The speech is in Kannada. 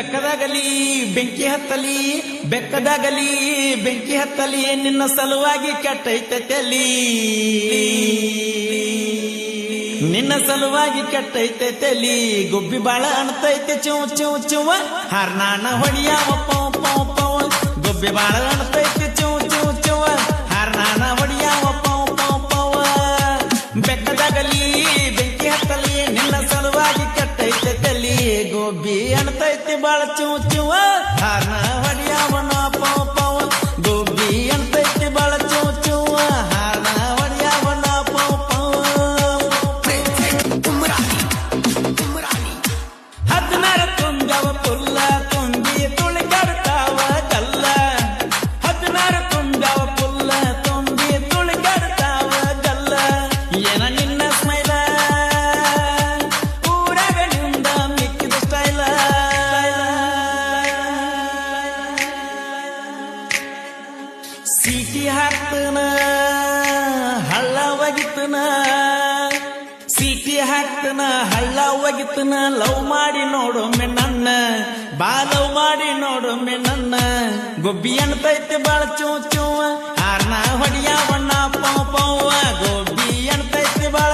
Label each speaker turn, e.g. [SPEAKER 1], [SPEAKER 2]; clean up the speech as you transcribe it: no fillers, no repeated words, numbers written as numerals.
[SPEAKER 1] ಬೆಕ್ಕದಾಗಲಿ ಬೆಂಕಿ ಹತ್ತಲಿ ಬೆಕ್ಕದಾಗಲಿ ಬೆಂಕಿ ಹತ್ತಲಿ ನಿನ್ನ ಸಲುವಾಗಿ ಕೆಟ್ಟೈತೆ ತಲಿ ನಿನ್ನ ಸಲುವಾಗಿ ಕೆಟ್ಟೈತೆ ತಲಿ ಗುಬ್ಬಿ ಬಾಳ ಅಣ್ತೈತೆ ಚೂ ಚೂ ಚೂವ ಹಾರ್ನಾಣ ಹೊಡಿಯಾವ ಪೌ ಪೌ ಪೌ ಗುಬ್ಬಿ ಬಾಳ ಅಣ್ತೈತೆ ಚೂ ಚೂ ಚೂವ ಹಾರ್ನಾಣ ಹೊಡಿಯಾವ ಪೌ ಪೌ ಪೌ ಬೆಕ್ಕದಾಗಲಿ ಬೆಂಕಿ ಹತ್ತಲಿ ನಿನ್ನ ಸಲುವಾಗಿ ಕೆಟ್ಟೈತೆ ತಲಿ ಗುಬ್ಬಿ ಅಣ್ತೈತೆ ಬಾಳ ಚೂ ಚೂವ ಹಾರ್ನ ಹೊಡಿಯಾವನ ಪೌ ಪೌ ಗುಬ್ಬಿ ಅಣ್ತೈತೆ ಬಾಳ ಚೂ ಚೂವ ಹಾರ್ನ ಹೊಡಿಯಾವನ ಪೌ ಪೌ 16 ತುಂಗವ ಪುಲ್ಲ ತುಂಬಿ ತುಳಿಗಾಡ್ತಾವ ಗಲ್ಲ 16 ತುಂಗವ ಪುಲ್ಲ ತುಂಬಿ ತುಳಿಗಾಡ್ತಾವ ಗಲ್ಲ ಏನ ನಿನ್ನ ಸ್ಮೈಲ ಊರಾಗ ನಿಂದ ಮಿಕ್ಕಿದ ಸ್ಟೈಲ ಸೀಟಿ ಹಾಕ್ತನ ಹಳ್ಳ ಒಗಿತನ ಸೀಟಿ ಹಾಕ್ತನ ಹಳ್ಳ ಒಗಿತನ ಲವ್ ಮಾಡಿ ನೋಡೊಮ್ಮೆ ನನ್ನ ಬಾ ಲವ್ ಮಾಡಿ ನೋಡೊಮ್ಮೆ ನನ್ನ ಗೊಬ್ಬಿ ಅಣ್ತೈತೆ ಬಾಳ ಚೂ ಚೂವ ಹಾರ್ನ ಹೊಡಿಯಾವಣ್ಣ ಪೌ ಪೌವ ಗೊಬ್ಬಿ ಅಣ್ತೈತೆ ಬಾಳ